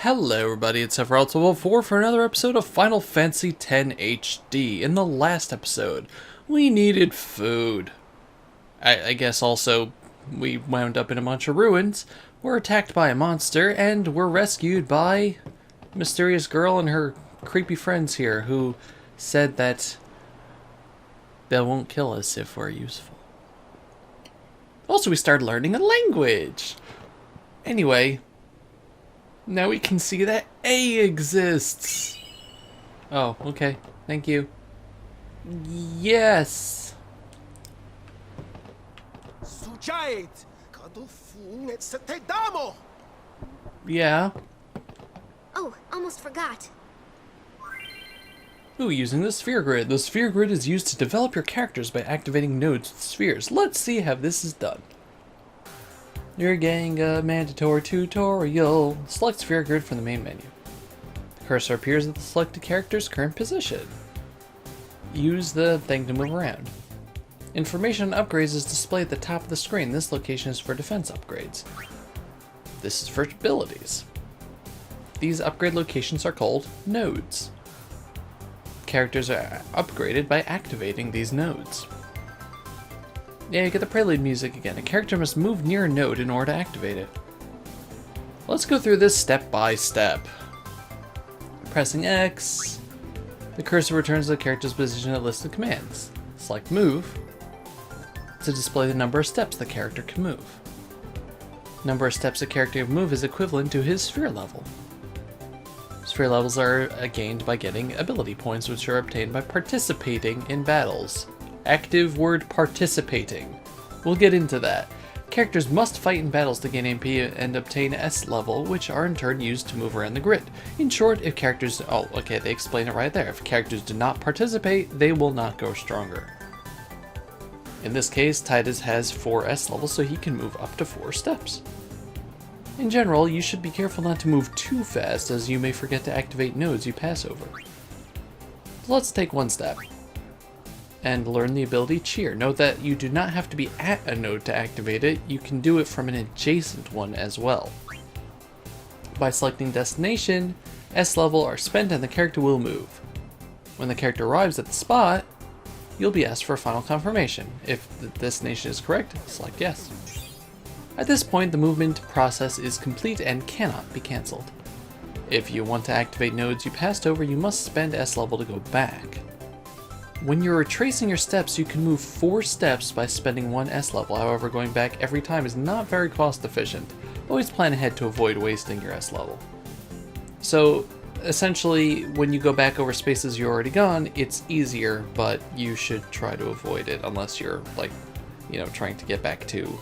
Hello everybody, it's Sephiroth4 for another episode of Final Fantasy X HD. In the last episode, we needed food. I guess also, we wound up in a bunch of ruins, were attacked by a monster, and were rescued by a mysterious girl and her creepy friends here, who said that they won't kill us if we're useful. Also, we started learning a language! Anyway, now we can see that A exists. Oh, okay. Thank you. Yes. Yeah. Oh, almost forgot. Ooh, using the sphere grid. The sphere grid is used to develop your characters by activating nodes with spheres. Let's see how this is done. You're getting a mandatory tutorial. Select sphere grid from the main menu. The cursor appears at the selected character's current position. Use the thing to move around. Information on upgrades is displayed at the top of the screen. This location is for defense upgrades. This is for abilities. These upgrade locations are called nodes. Characters are upgraded by activating these nodes. Yeah, you get the prelude music again. A character must move near a node in order to activate it. Let's go through this step by step. Pressing X, the cursor returns to the character's position at list of commands. Select Move to display the number of steps the character can move. Number of steps a character can move is equivalent to his sphere level. Sphere levels are gained by getting ability points, which are obtained by participating in battles. Active word participating. We'll get into that. Characters must fight in battles to gain MP and obtain S level, which are in turn used to move around the grid. In short, if characters... Oh, okay, they explain it right there. If characters do not participate, they will not go stronger. In this case, Tidus has 4 S levels, so he can move up to 4 steps. In general, you should be careful not to move too fast, as you may forget to activate nodes you pass over. So let's take one step and learn the ability Cheer. Note that you do not have to be at a node to activate it, you can do it from an adjacent one as well. By selecting destination, S level are spent and the character will move. When the character arrives at the spot, you'll be asked for a final confirmation. If the destination is correct, select yes. At this point, the movement process is complete and cannot be cancelled. If you want to activate nodes you passed over, you must spend S level to go back. When you're retracing your steps, you can move 4 steps by spending 1 S level. However, going back every time is not very cost efficient. Always plan ahead to avoid wasting your S level. So, essentially, when you go back over spaces you're already gone, it's easier, but you should try to avoid it unless you're, like, trying to get back to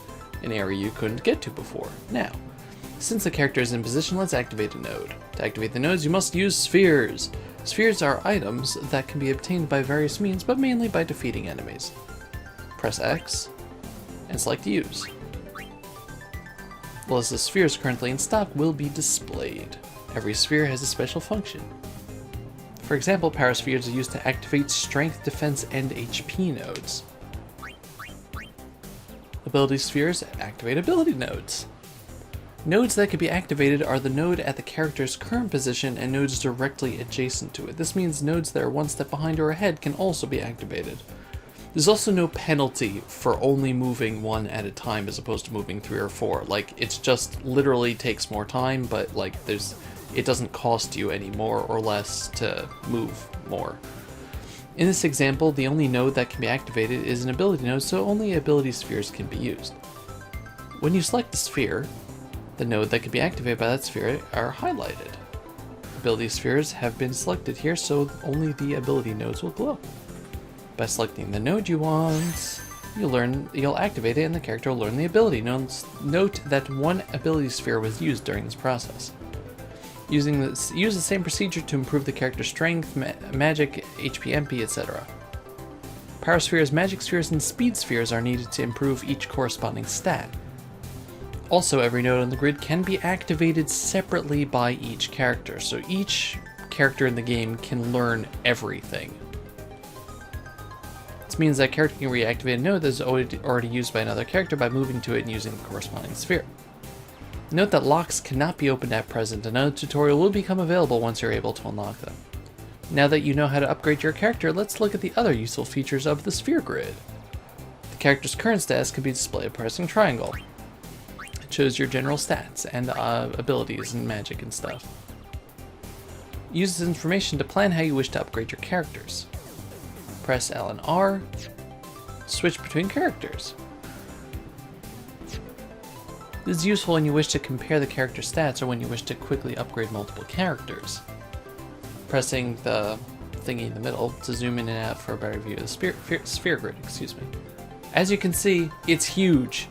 an area you couldn't get to before. Now, since the character is in position, let's activate a node. To activate the nodes, you must use spheres. Spheres are items that can be obtained by various means, but mainly by defeating enemies. Press X and select Use. The list of spheres currently in stock will be displayed. Every sphere has a special function. For example, power spheres are used to activate strength, defense, and HP nodes. Ability spheres activate ability nodes. Nodes that can be activated are the node at the character's current position and nodes directly adjacent to it. This means nodes that are 1 step behind or ahead can also be activated. There's also no penalty for only moving 1 at a time as opposed to moving 3 or 4. Like, it's just literally takes more time, but like it doesn't cost you any more or less to move more. In this example, the only node that can be activated is an ability node, so only ability spheres can be used. When you select a sphere, the node that can be activated by that sphere are highlighted. Ability spheres have been selected here, so only the ability nodes will glow. By selecting the node you want, you'll activate it and the character will learn the ability. Note that 1 ability sphere was used during this process. Use the same procedure to improve the character's strength, magic, HP, MP, etc. Power spheres, magic spheres, and speed spheres are needed to improve each corresponding stat. Also, every node on the grid can be activated separately by each character, so each character in the game can learn everything. This means that character can reactivate a node that is already used by another character by moving to it and using the corresponding sphere. Note that locks cannot be opened at present. Another tutorial will become available once you're able to unlock them. Now that you know how to upgrade your character, let's look at the other useful features of the sphere grid. The character's current stats can be displayed by pressing triangle. It shows your general stats and abilities and magic and stuff. Use this information to plan how you wish to upgrade your characters. Press L and R to switch between characters. This is useful when you wish to compare the character stats or when you wish to quickly upgrade multiple characters. Pressing the thingy in the middle to zoom in and out for a better view of the sphere grid, excuse me. As you can see, it's huge.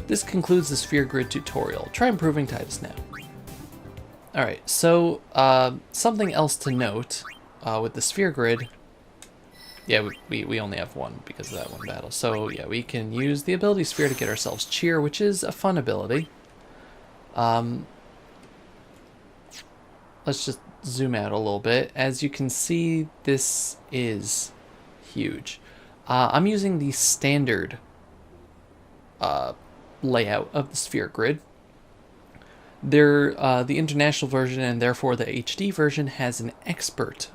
This concludes the sphere grid tutorial. Try improving Tidus now. Alright, so something else to note with the sphere grid. Yeah, we only have one because of that one battle. So yeah, we can use the ability sphere to get ourselves cheer, which is a fun ability. Let's just zoom out a little bit. As you can see, this is huge. I'm using the standard layout of the sphere grid. The international version and therefore the HD version has an expert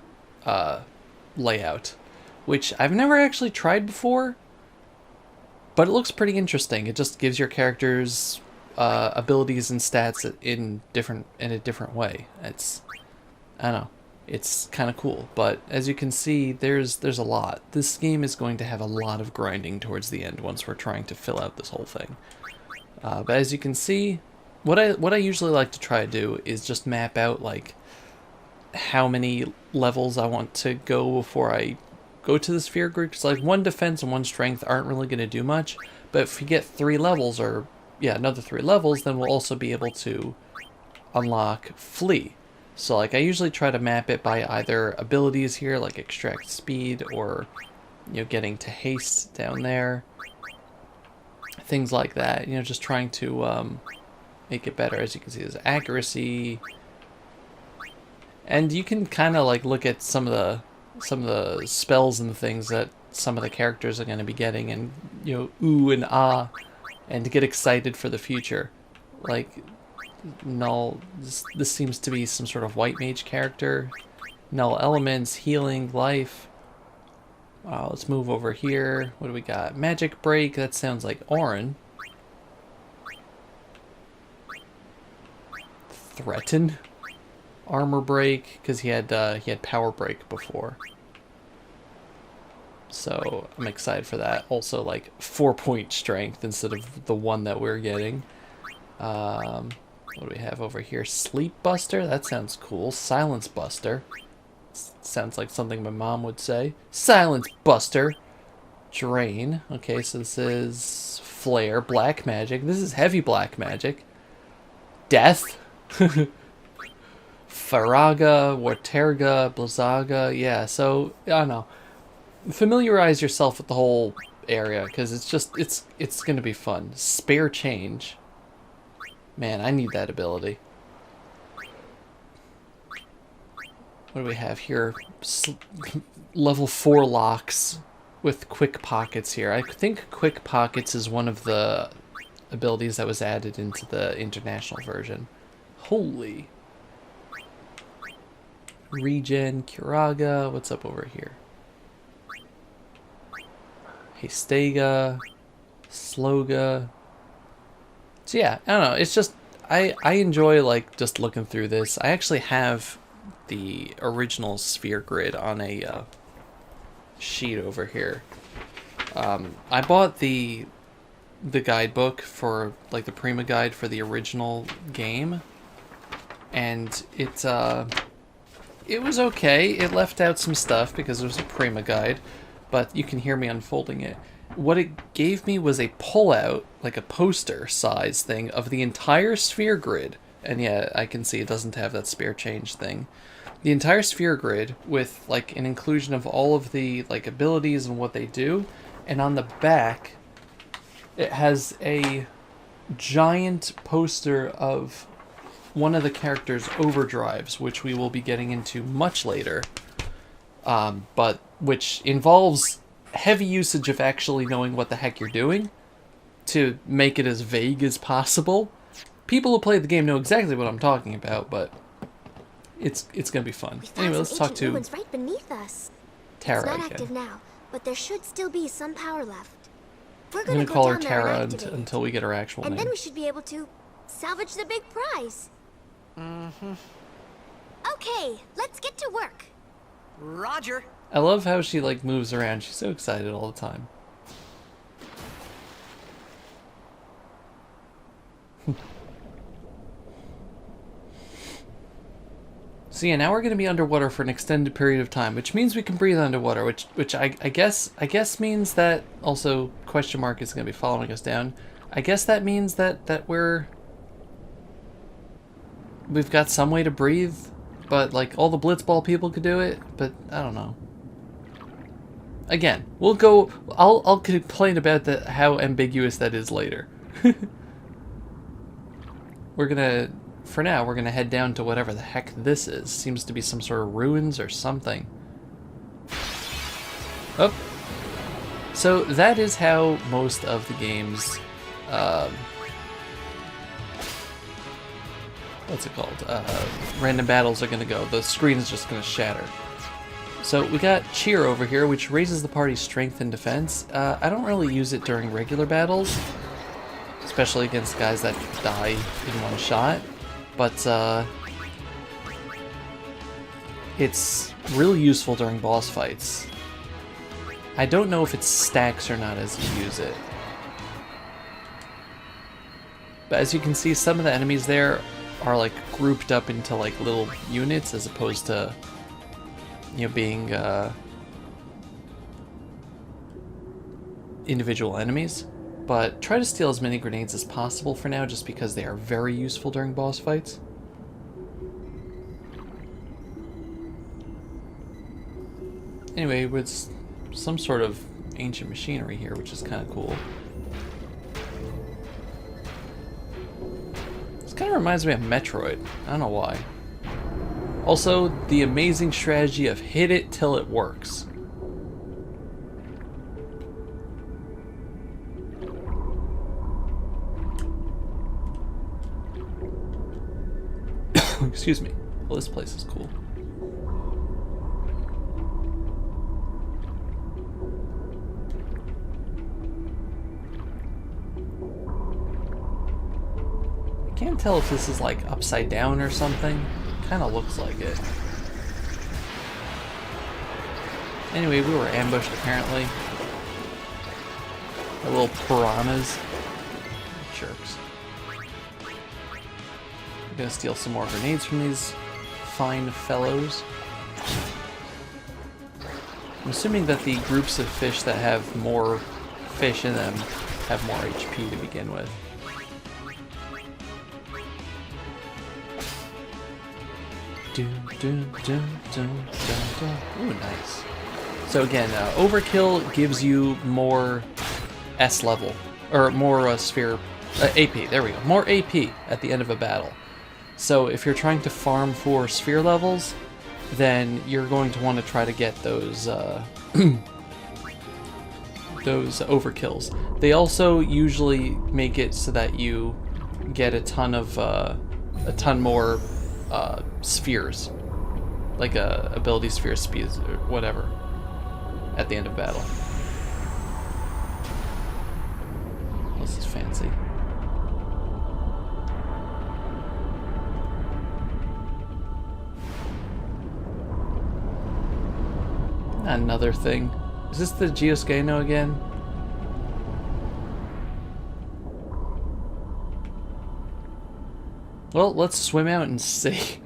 layout, which I've never actually tried before, but it looks pretty interesting. It just gives your characters abilities and stats in a different way. I don't know, it's kind of cool. But as you can see, there's a lot. This game is going to have a lot of grinding towards the end once we're trying to fill out this whole thing. But as you can see, what I usually like to try to do is just map out like how many levels I want to go before I go to the sphere grid, because like 1 defense and 1 strength aren't really going to do much, but if we get 3 levels, or yeah, another 3 levels, then we'll also be able to unlock flee. So like I usually try to map it by either abilities here, like extract speed, or getting to haste down there, things like that. Just trying to make it better. As you can see, there's accuracy, and you can kind of like look at some of the spells and the things that some of the characters are going to be getting, and ooh and ah, and to get excited for the future. Like null, this seems to be some sort of white mage character. Null elements, healing, life. Let's move over here. What do we got? Magic break. That sounds like Auron. Threaten. Armor break, because he had power break before. So I'm excited for that. Also like 4-point strength instead of the 1 that we're getting. What do we have over here? Sleep Buster? That sounds cool. Silence Buster. Sounds like something my mom would say. Silence Buster. Drain. Okay, so this is Flare. Black Magic. This is heavy black magic. Death. Faraga, Warterga, Blazaga. Yeah, so I don't know. Familiarize yourself with the whole area, because it's gonna be fun. Spare change. Man, I need that ability. What do we have here? Level 4 locks with quick pockets here. I think quick pockets is one of the abilities that was added into the international version. Holy. Regen, Curaga, what's up over here? Hastega, Sloga. So yeah, I don't know, it's just, I enjoy like just looking through this. I actually have the original sphere grid on a sheet over here. I bought the guidebook for like the Prima guide for the original game, and it was okay. It left out some stuff because it was a Prima guide, but you can hear me unfolding it. What it gave me was a pullout, like a poster size thing of the entire sphere grid. And yeah, I can see it doesn't have that spare change thing. The entire sphere grid with like an inclusion of all of the like abilities and what they do. And on the back, it has a giant poster of one of the character's overdrives, which we will be getting into much later. But which involves heavy usage of actually knowing what the heck you're doing to make it as vague as possible. People who play the game know exactly what I'm talking about, but it's gonna be fun. We found Anyway, some let's talk ancient to ruins right beneath us. Tara It's not again. active now, but there should still be some power left. We're I'm gonna gonna go call her down there Tara and activate it. until we get her actual And name. then we should be able to salvage the big prize. Okay, let's get to work. Roger. I love how she like moves around. She's so excited all the time. So yeah, now we're gonna be underwater for an extended period of time, which means we can breathe underwater, which I guess means that also question mark is gonna be following us down. I guess that means that we've got some way to breathe, but like all the Blitzball people could do it, but I don't know. Again, we'll go. I'll complain about how ambiguous that is later. For now, we're gonna head down to whatever the heck this is. Seems to be some sort of ruins or something. Oh. So that is how most of the games, what's it called? Random battles are gonna go. The screen is just gonna shatter. So we got Cheer over here, which raises the party's strength and defense. I don't really use it during regular battles, especially against guys that die in one shot. But it's really useful during boss fights. I don't know if it stacks or not as you use it. But as you can see, some of the enemies there are like grouped up into like little units as opposed to, you know, being individual enemies. But try to steal as many grenades as possible for now, just because they are very useful during boss fights. Anyway, with some sort of ancient machinery here, which is kind of cool. This kind of reminds me of Metroid. I don't know why. Also, the amazing strategy of hit it till it works. Excuse me. Well, this place is cool. I can't tell if this is like upside down or something. Kind of looks like it. Anyway, we were ambushed apparently. The little piranhas. Jerks. I'm gonna steal some more grenades from these fine fellows. I'm assuming that the groups of fish that have more fish in them have more HP to begin with. Ooh, nice. So again, Overkill gives you more S level, or more sphere, AP, there we go, more AP at the end of a battle. So if you're trying to farm for sphere levels, then you're going to want to try to get those those overkills. They also usually make it so that you get a ton more spheres, like ability sphere speeds or whatever, at the end of battle. This is fancy. Another thing. Is this the Geoscano again? Well, let's swim out and see.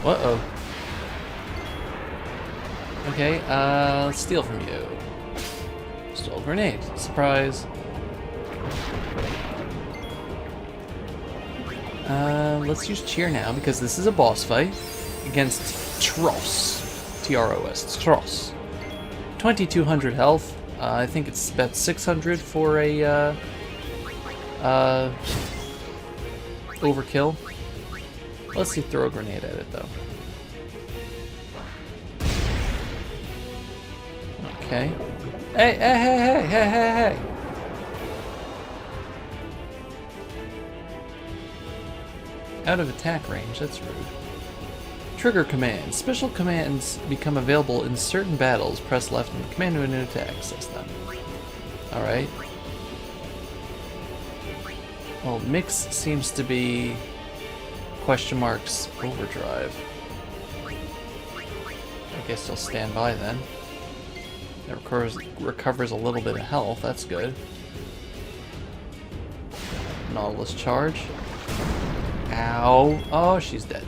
Uh-oh. Okay, let's steal from you. Stole a grenade. Surprise. Let's use Cheer now, because this is a boss fight against Tross. T-R-O-S. Tross. 2200 health. I think it's about 600 for a, overkill. Let's see, throw a grenade at it, though. Oh, Okay. Hey, hey, hey, hey, hey, hey, hey! Out of attack range, that's rude. Trigger commands. Special commands become available in certain battles. Press left on the command menu to access them. Alright. Well, mix seems to be question marks overdrive. I guess you'll stand by then. It recovers a little bit of health, that's good. Nautilus charge. Ow. Oh, she's dead.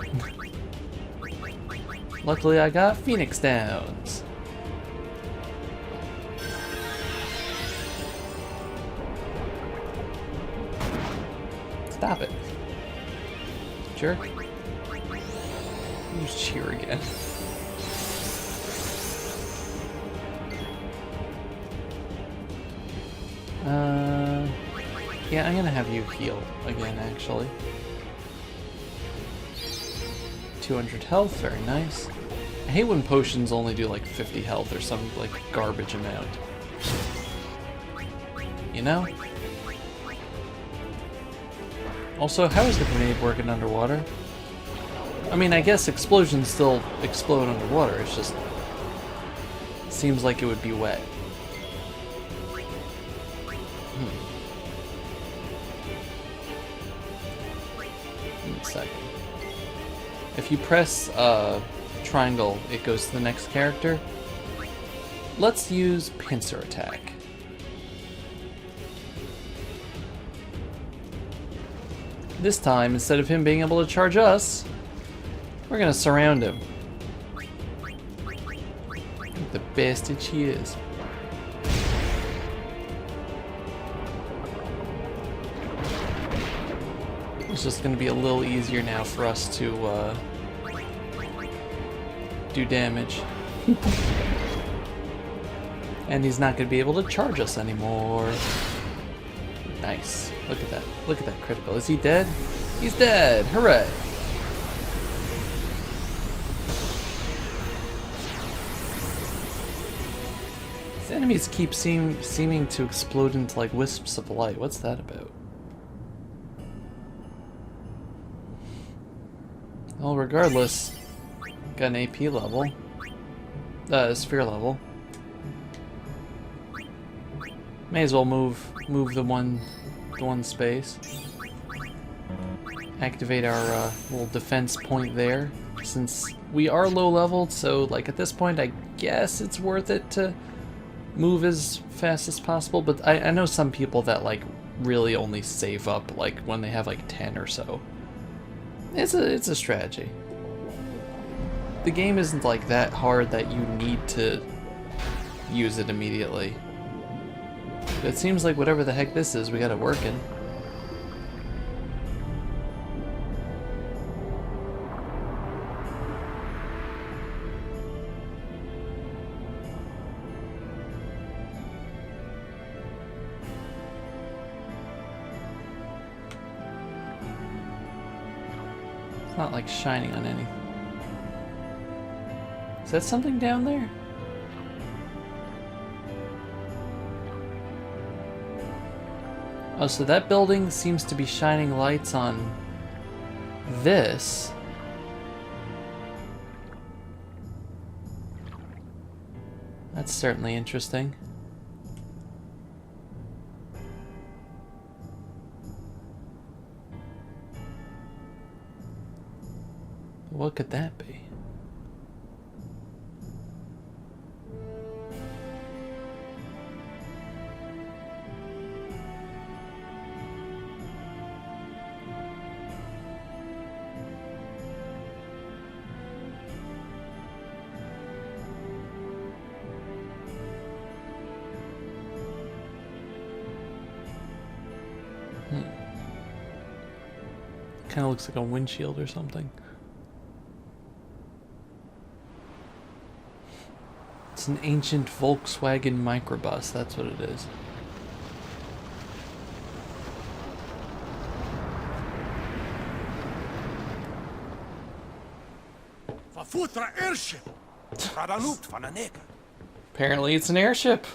Luckily I got Phoenix Downs. Stop it. Jerk. Use cheer again. Yeah, I'm gonna have you heal again, actually. 200 health, very nice. I hate when potions only do like 50 health or some like garbage amount. You know? Also, how is the grenade working underwater? I mean, I guess explosions still explode underwater, it's just... seems like it would be wet. One second. If you press triangle, it goes to the next character. Let's use pincer attack. This time, instead of him being able to charge us, we're gonna surround him. Like the bastard she is. It's just gonna be a little easier now for us to do damage. And he's not gonna be able to charge us anymore. Nice. Look at that. Look at that critical. Is he dead? He's dead! Hooray! These enemies keep seeming to explode into like wisps of light. What's that about? Well, regardless, got an AP level. Sphere level. May as well move the one space. Activate our little defense point there. Since we are low leveled, so like at this point I guess it's worth it to move as fast as possible, but I know some people that like really only save up like when they have like 10 or so. It's a strategy. The game isn't like that hard that you need to use it immediately. But it seems like whatever the heck this is, we got it working. It's not like shining on anything. Is that something down there? Oh, so that building seems to be shining lights on this. That's certainly interesting. What could that be? Kind of looks like a windshield or something. It's an ancient Volkswagen microbus, that's what it is. Apparently it's an airship.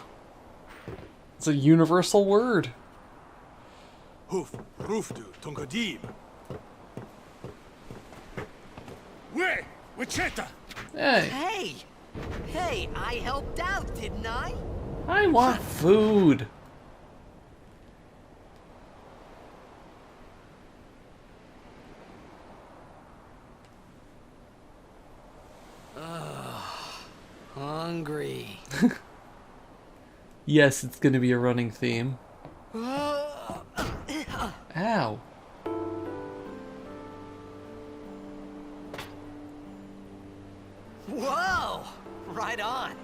It's a universal word. Hoof, roofdu, tungadim. Way, wacheta. Hey, Hey, I helped out, didn't I? I want food. Hungry. Yes, it's gonna be a running theme. Ow. Whoa! Right on.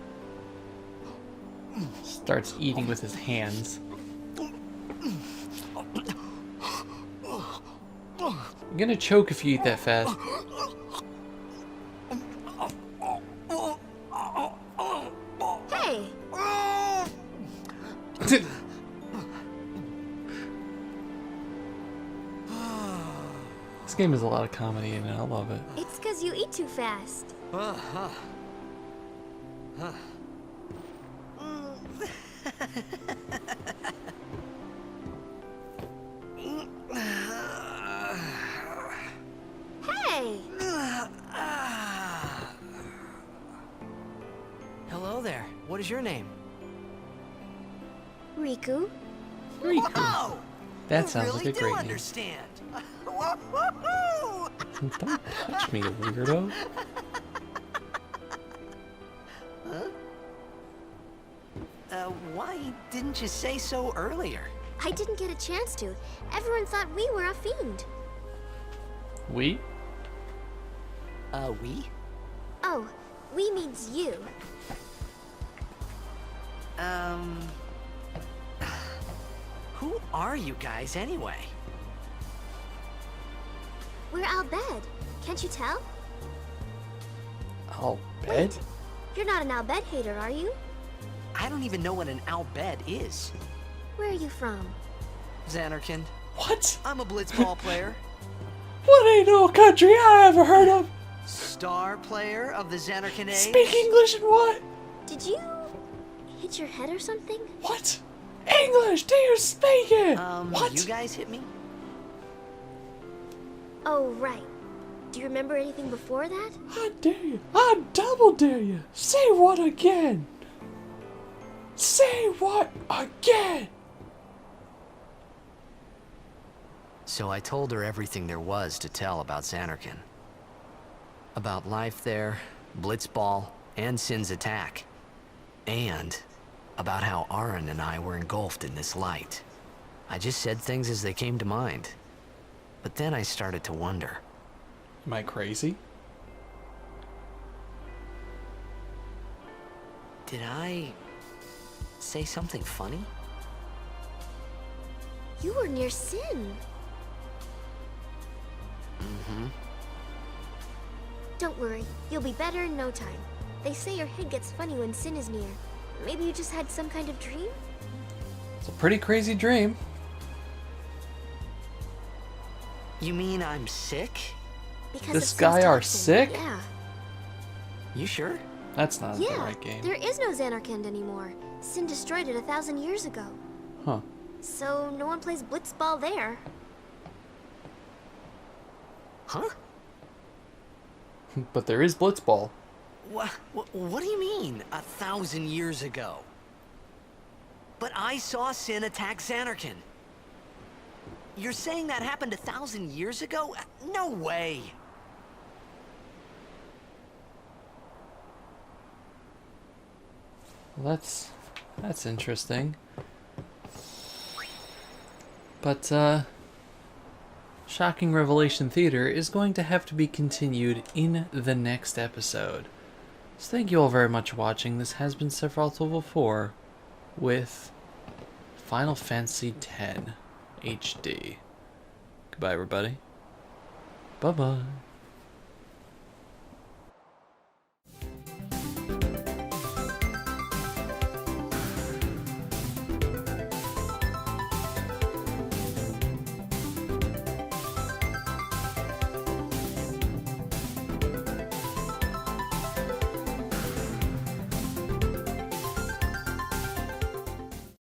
Starts eating with his hands. You're gonna choke if you eat that fast. Hey, This game has a lot of comedy in it. I love it. it's because you eat too fast. Hey, Hello there. What is your name? Riku. Riku. Whoa! That You sounds really like a do great name. understand. Woo-hoo-hoo! Don't touch me, weirdo. Why didn't you say so earlier? I didn't get a chance to. Everyone thought we were a fiend. We? We? Oh, we means you. Who are you guys anyway? We're Bhed. Can't you tell? Oh, Bhed? You're not an Bhed hater, are you? I don't even know what an Bhed is. Where are you from? Xanarkand. What? I'm a blitzball player. What ain't no country I ever heard of? Star player of the Xanarkand Age. Speak English and what? Did you hit your head or something? What? English, do you speak it? What? You guys hit me? Oh, right. Do you remember anything before that? I dare you. I double dare you. Say what again? Say what again? So I told her everything there was to tell about Xanarkand. About life there, Blitzball, and Sin's attack. And about how Aaron and I were engulfed in this light. I just said things as they came to mind. But then I started to wonder. Am I crazy? Did I say something funny? You were near Sin. Mm-hmm. Don't worry, you'll be better in no time. They say your head gets funny when Sin is near. Maybe you just had some kind of dream? It's a pretty crazy dream. You mean I'm sick? Because This of Sin's guy are toxin. sick? Yeah. You sure? That's not the Yeah, right game. there is no Xanarkand anymore. Sin destroyed it 1,000 years ago. Huh. So no one plays blitzball there. Huh? But there is Blitzball. What do you mean, 1,000 years ago? But I saw Sin attack Xanarkand. You're saying that happened 1,000 years ago? No way! Well, that's interesting. But, Shocking Revelation Theater is going to have to be continued in the next episode. So thank you all very much for watching. This has been Sephiroth Level 4 with Final Fantasy X HD. Goodbye, everybody. Bye-bye.